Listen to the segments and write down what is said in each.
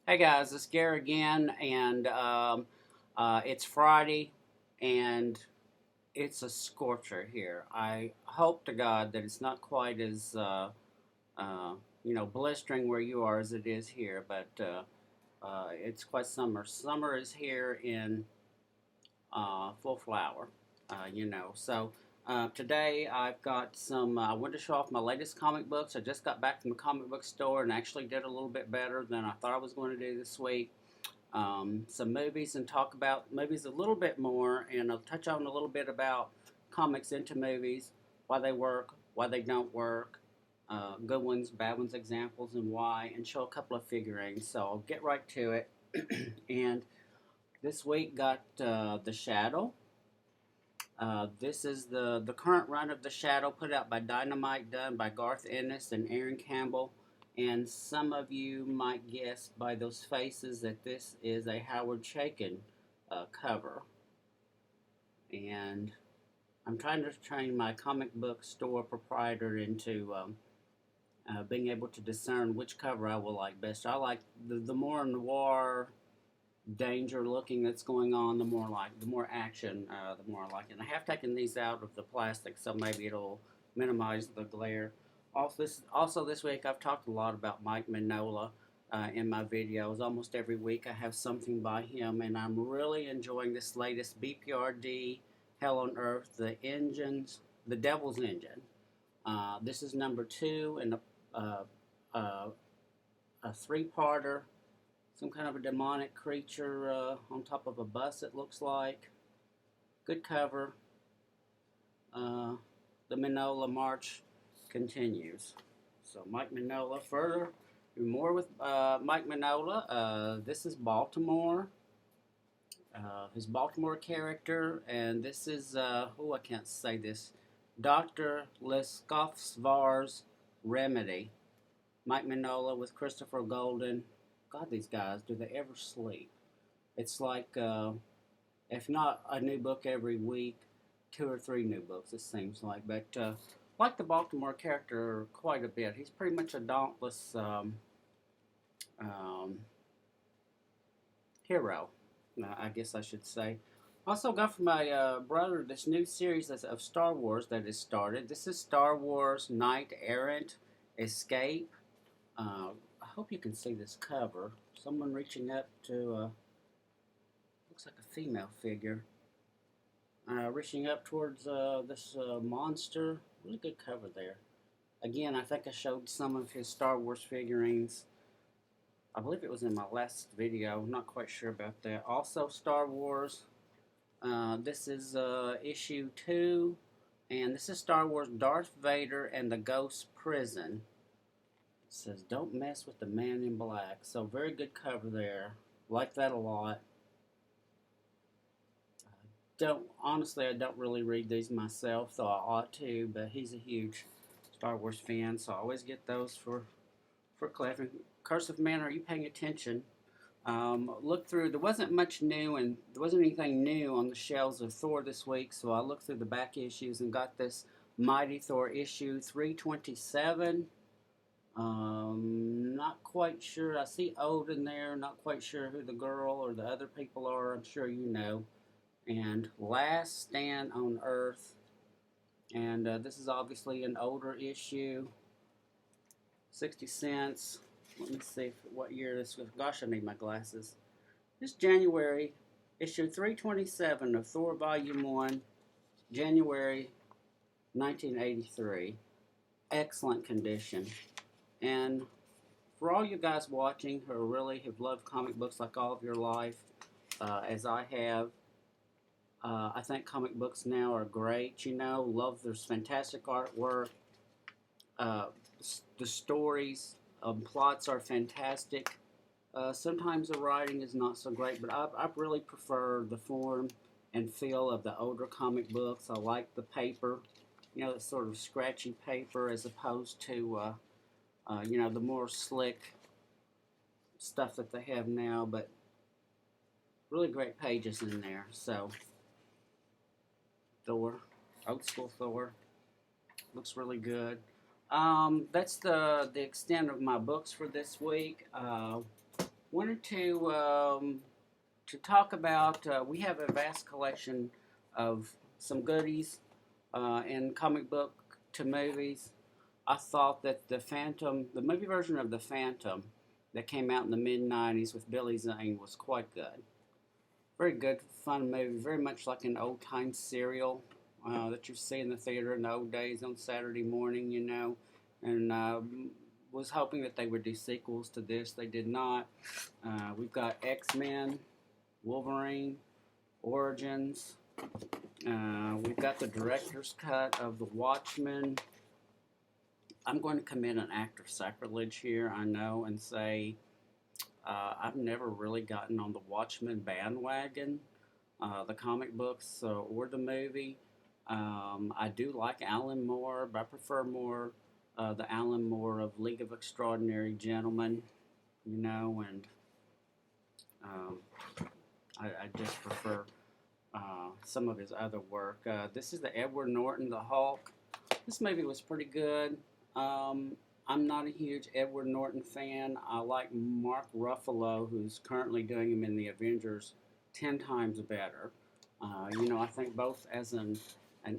Hey guys, it's Gary again, and it's Friday, and it's a scorcher here. I hope to God that it's not quite as uh, blistering where you are as it is here, but it's quite summer. Summer is here in full flower, So today I've got some. I wanted to show off my latest comic books. I just got back from the comic book store and actually did a little bit better than I thought I was going to do this week. Some movies and talk about movies a little bit more, and I'll touch on a little bit about comics into movies, why they work, why they don't work, good ones, bad ones, examples, and why, and show a couple of figurines. So I'll get right to it. And this week got The Shadow. This is the current run of The Shadow, put out by Dynamite, done by Garth Ennis and Aaron Campbell. And some of you might guess by those faces that this is a Howard Chaykin cover. And I'm trying to train my comic book store proprietor into being able to discern which cover I will like best. I like the more noir danger looking that's going on, the more action, the more I like it. And I have taken these out of the plastic, so maybe it'll minimize the glare. Also this week I've talked a lot about Mike Mignola in my videos. Almost every week I have something by him, and I'm really enjoying this latest BPRD Hell on Earth, the Devil's Engine. This is number 2 in a three-parter. Some kind of a demonic creature on top of a bus, it looks like. Good cover. The Mignola March continues. So Mike Mignola, further, more with Mike Mignola. This is Baltimore. His Baltimore character, and this is, I can't say this, Dr. Leskovsvar's Remedy. Mike Mignola with Christopher Golden. God, these guys, do they ever sleep? It's like, if not a new book every week, 2 or 3 new books, it seems like. But like the Baltimore character quite a bit. He's pretty much a dauntless hero, I guess I should say. Also got from my brother this new series of Star Wars that has started. This is Star Wars Knight Errant Escape. I hope you can see this cover. Someone reaching up to, looks like a female figure. Reaching up towards this monster. Really good cover there. Again, I think I showed some of his Star Wars figurines. I believe it was in my last video. Not quite sure about that. Also Star Wars. This is issue 2. And this is Star Wars Darth Vader and the Ghost Prison. It says, don't mess with the man in black. So very good cover there. Like that a lot. Honestly, I don't really read these myself, though I ought to, but he's a huge Star Wars fan, so I always get those for Clef. Curse of Man, are you paying attention? Look through, there wasn't much new, and there wasn't anything new on the shelves of Thor this week, so I looked through the back issues and got this Mighty Thor issue 327. Not quite sure. I see Odin there. Not quite sure who the girl or the other people are. I'm sure you know. And Last Stand on Earth. And this is obviously an older issue. 60 cents. Let me see what year this was. Gosh, I need my glasses. This January, issue 327 of Thor Volume 1, January 1983. Excellent condition. And for all you guys watching who really have loved comic books like all of your life, as I have, I think comic books now are great. Love there's fantastic artwork. The stories, plots are fantastic. Sometimes the writing is not so great, but I really prefer the form and feel of the older comic books. I like the paper, the sort of scratchy paper as opposed to the more slick stuff that they have now, but really great pages in there. So, Thor, old school Thor, looks really good. That's the extent of my books for this week. wanted to talk about. We have a vast collection of some goodies in comic book to movies. I thought that the Phantom, the movie version of the Phantom that came out in the mid '90s with Billy Zane, was quite good. Very good, fun movie. Very much like an old time serial that you see in the theater in the old days on Saturday morning, And was hoping that they would do sequels to this. They did not. We've got X Men, Wolverine, Origins. We've got the director's cut of The Watchmen. I'm going to commit an act of sacrilege here, I know, and say I've never really gotten on the Watchmen bandwagon, the comic books or the movie. I do like Alan Moore, but I prefer more the Alan Moore of League of Extraordinary Gentlemen, and um, I just prefer some of his other work. This is the Edward Norton, the Hulk. This movie was pretty good. I'm not a huge Edward Norton fan. I like Mark Ruffalo, who's currently doing him in the Avengers 10 times better. I think both as an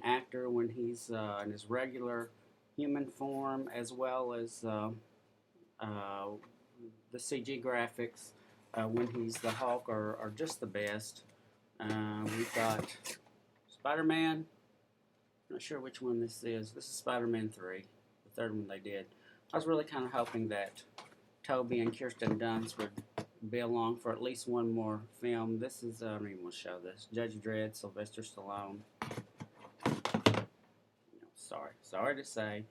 actor when he's in his regular human form, as well as uh, the CG graphics when he's the Hulk are just the best. We've got Spider-Man. Not sure which one this is. This is Spider-Man 3, the third one they did. I was really kind of hoping that Toby and Kirsten Dunst would be along for at least one more film. This is, I don't even want to show this. Judge Dredd, Sylvester Stallone. Sorry to say.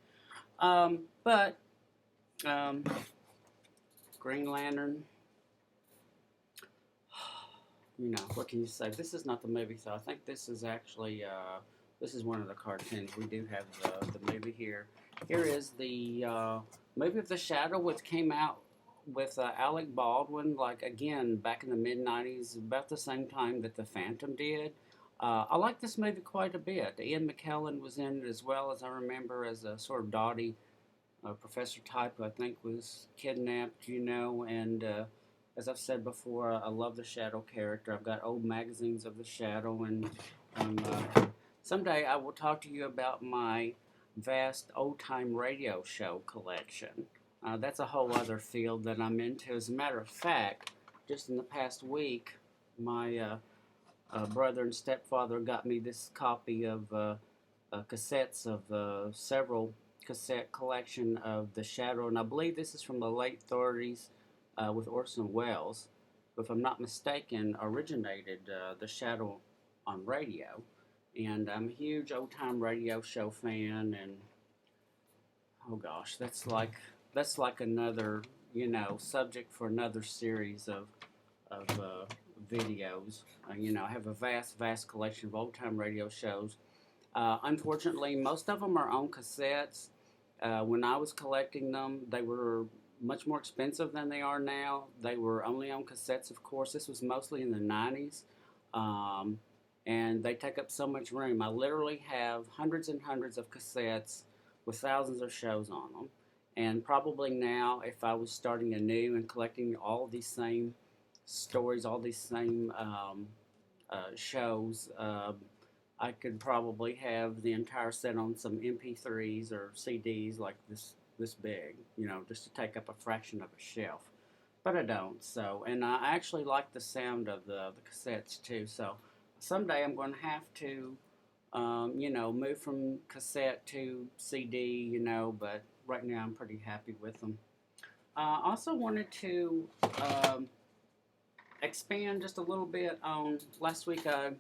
But Green Lantern, what can you say? This is not the movie, so I think this is actually, this is one of the cartoons. We do have the movie here. Here is the movie of The Shadow, which came out with Alec Baldwin, like, again, back in the mid-'90s, about the same time that The Phantom did. I like this movie quite a bit. Ian McKellen was in it as well, as I remember, as a sort of dotty professor type who I think was kidnapped, and as I've said before, I love the Shadow character. I've got old magazines of the Shadow, and someday I will talk to you about my vast old-time radio show collection. That's a whole other field that I'm into. As a matter of fact, just in the past week, my brother and stepfather got me this copy of cassettes of several cassette collection of The Shadow, and I believe this is from the late 30s with Orson Welles, who, if I'm not mistaken, originated The Shadow on radio. And I'm a huge old-time radio show fan, and oh gosh, that's like another subject for another series of videos. I have a vast collection of old-time radio shows. Unfortunately, most of them are on cassettes. When I was collecting them, they were much more expensive than they are now. They were only on cassettes, of course. This was mostly in the '90s. And they take up so much room. I literally have hundreds and hundreds of cassettes with thousands of shows on them. And probably now, if I was starting anew and collecting all these same stories, all these same shows, I could probably have the entire set on some MP3s or CDs like this big, just to take up a fraction of a shelf. But I don't. So, and I actually like the sound of the cassettes too. So someday I'm going to have to, move from cassette to CD, but right now I'm pretty happy with them. I also wanted to expand just a little bit on last week. I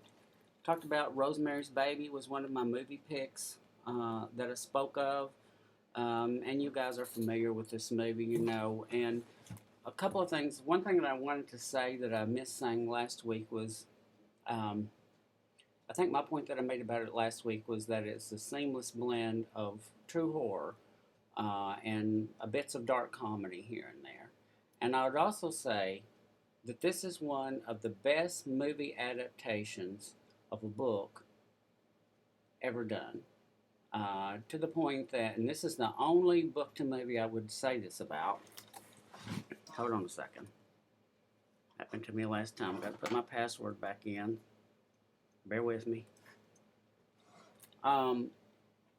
talked about Rosemary's Baby was one of my movie picks that I spoke of, and you guys are familiar with this movie, and a couple of things. One thing that I wanted to say that I missed saying last week was, I think my point that I made about it last week was that it's a seamless blend of true horror and bits of dark comedy here and there. And I would also say that this is one of the best movie adaptations of a book ever done. To the point that, and this is the only book to movie I would say this about. Hold on a second. Happened to me last time. Got to put my password back in. Bear with me. Um,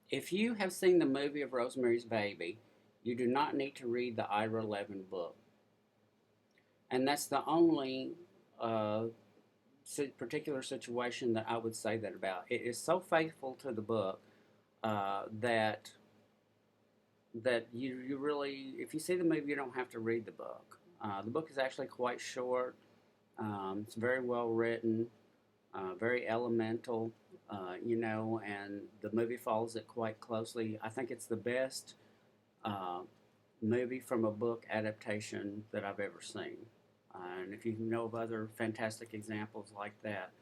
if you have seen the movie of Rosemary's Baby, you do not need to read the Ira Levin book. And that's the only uh, particular situation that I would say that about. It is so faithful to the book that you really, if you see the movie, you don't have to read the book. The book is actually quite short. It's very well written, very elemental, and the movie follows it quite closely. I think it's the best uh, movie from a book adaptation that I've ever seen. And if you know of other fantastic examples like that,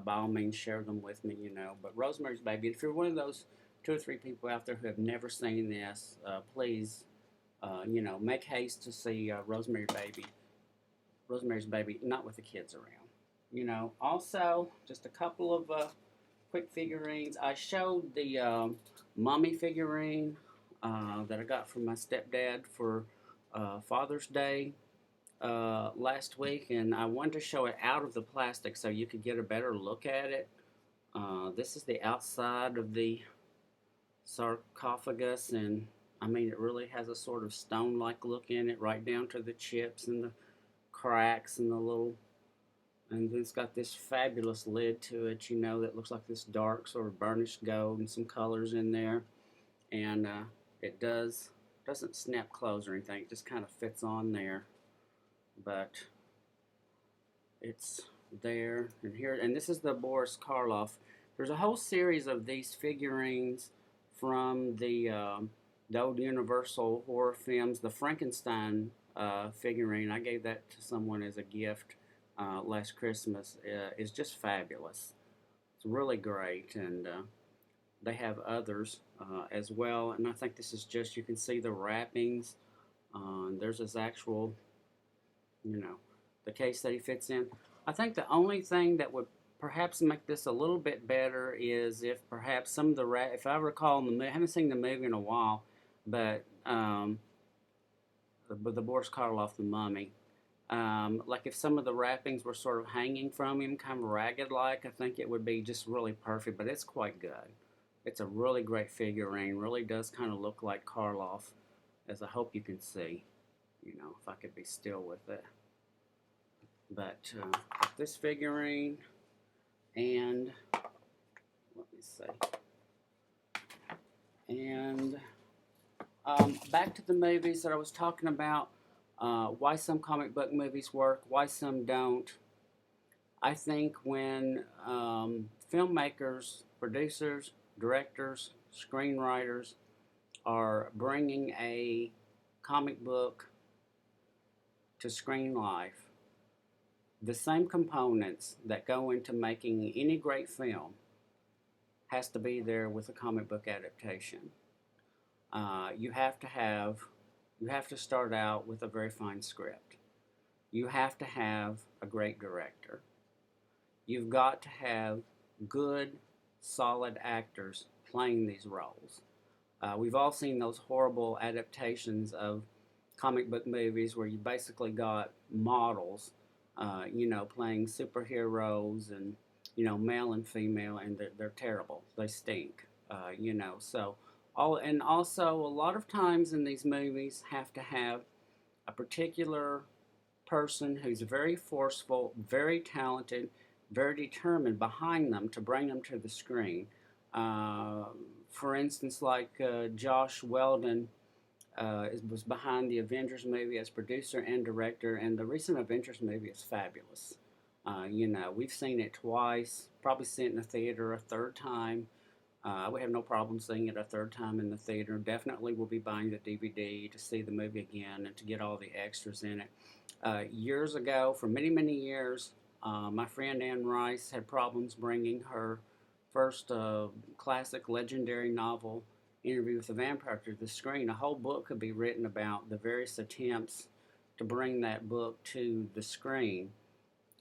by all means share them with me, But Rosemary's Baby, if you're one of those two or three people out there who have never seen this, please, make haste to see Rosemary's Baby, not with the kids around. Also, just a couple of quick figurines. I showed the mummy figurine that I got from my stepdad for Father's Day last week, and I wanted to show it out of the plastic so you could get a better look at it. This is the outside of the sarcophagus, and I mean, it really has a sort of stone-like look in it, right down to the chips and the cracks and the little, and it's got this fabulous lid to it, that looks like this dark sort of burnished gold and some colors in there, and it doesn't snap closed or anything. It just kind of fits on there, but it's there and here, and this is the Boris Karloff. There's a whole series of these figurines from the old Universal horror films. The Frankenstein figurine, I gave that to someone as a gift last Christmas, is just fabulous. It's really great, and they have others as well. And I think this is just, you can see the wrappings. There's this actual, the case that he fits in. I think the only thing that would perhaps make this a little bit better is if perhaps some of the if I recall in the movie, I haven't seen the movie in a while, but the Boris Karloff, the Mummy, like if some of the wrappings were sort of hanging from him, kind of ragged-like, I think it would be just really perfect. But it's quite good. It's a really great figurine. Really does kind of look like Karloff, as I hope you can see. If I could be still with it. But this figurine, and let me see, and back to the movies that I was talking about, why some comic book movies work, why some don't. I think when filmmakers, producers, directors, screenwriters are bringing a comic book to screen life, the same components that go into making any great film has to be there with a comic book adaptation. You have to start out with a very fine script. You have to have a great director. You've got to have good, solid actors playing these roles. We've all seen those horrible adaptations of comic book movies where you basically got models, playing superheroes and, male and female, and they're terrible. They stink, So, also a lot of times in these movies have to have a particular person who's very forceful, very talented, very determined behind them to bring them to the screen. For instance, like Josh Weldon was behind the Avengers movie as producer and director, and the recent Avengers movie is fabulous. We've seen it twice, probably seen it in the theater a third time. I would have no problem seeing it a third time in the theater. Definitely will be buying the DVD to see the movie again and to get all the extras in it. Years ago, for many, many years, my friend Anne Rice had problems bringing her first classic legendary novel, Interview with the Vampire, to the screen. A whole book could be written about the various attempts to bring that book to the screen.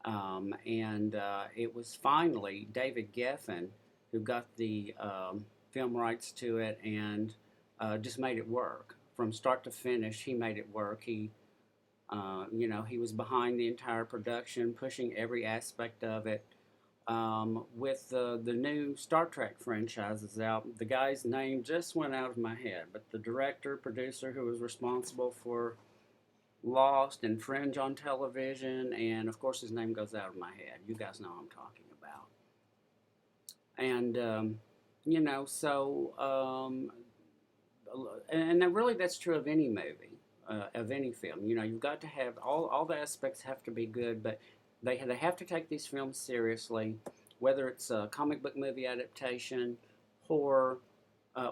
And it was finally David Geffen who got the film rights to it and just made it work. From start to finish, he made it work. He You know, he was behind the entire production, pushing every aspect of it. With the new Star Trek franchises out, the guy's name just went out of my head, but the director, producer who was responsible for Lost and Fringe on television, and of course his name goes out of my head. You guys know what I'm talking about. And you know, so and really that's true of any movie, of any film. You know, you've got to have all the aspects have to be good, but they have to take these films seriously, whether it's a comic book movie adaptation, horror,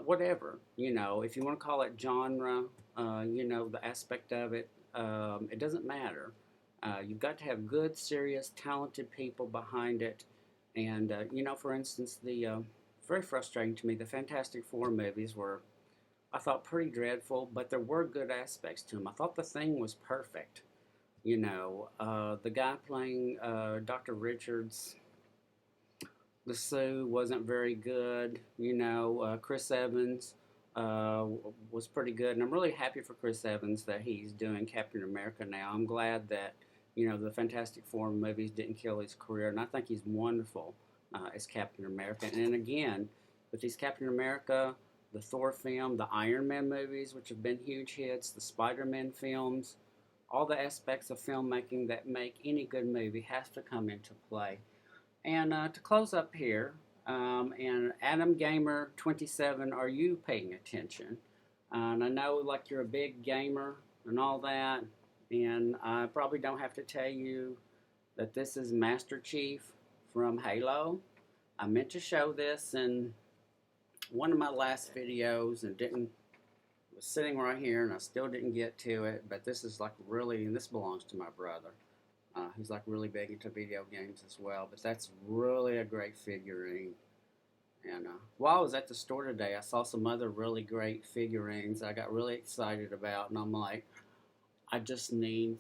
whatever. You know, if you want to call it genre, you know, the aspect of it, it doesn't matter. You've got to have good, serious, talented people behind it. And, you know, for instance, very frustrating to me, the Fantastic Four movies were, I thought, pretty dreadful, but there were good aspects to them. I thought the thing was perfect. You know, the guy playing Dr. Richards, the Sue wasn't very good. You know, Chris Evans was pretty good, and I'm really happy for Chris Evans that he's doing Captain America now. I'm glad that you know the Fantastic Four movies didn't kill his career, and I think he's wonderful as Captain America. And then again, with these Captain America, the Thor film, the Iron Man movies, which have been huge hits, the Spider-Man films, all the aspects of filmmaking that make any good movie has to come into play. And to close up here, and Adam Gamer 27, are you paying attention? And I know like you're a big gamer and all that, and I probably don't have to tell you that this is Master Chief from Halo. I meant to show this in one of my last videos and didn't was sitting right here and I still didn't get to it, but this is like really, and this belongs to my brother. He's like really big into video games as well, but that's really a great figurine. And while I was at the store today, I saw some other really great figurines I got really excited about, and I'm like, I just need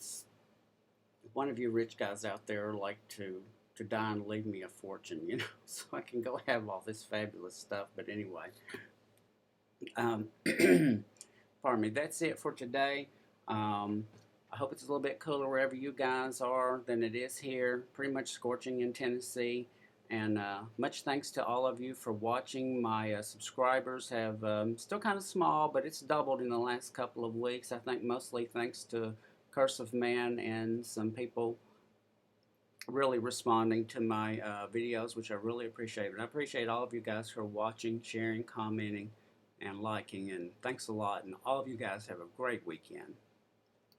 one of you rich guys out there like to die and leave me a fortune, you know, so I can go have all this fabulous stuff. But anyway, um, pardon me, that's it for today. I hope it's a little bit cooler wherever you guys are than it is here. Pretty much scorching in Tennessee. And much thanks to all of you for watching. My subscribers have still kind of small, but it's doubled in the last couple of weeks. I think mostly thanks to Curse of Man and some people really responding to my videos, which I really appreciate. And I appreciate all of you guys for watching, sharing, commenting, and liking. And thanks a lot. And all of you guys have a great weekend.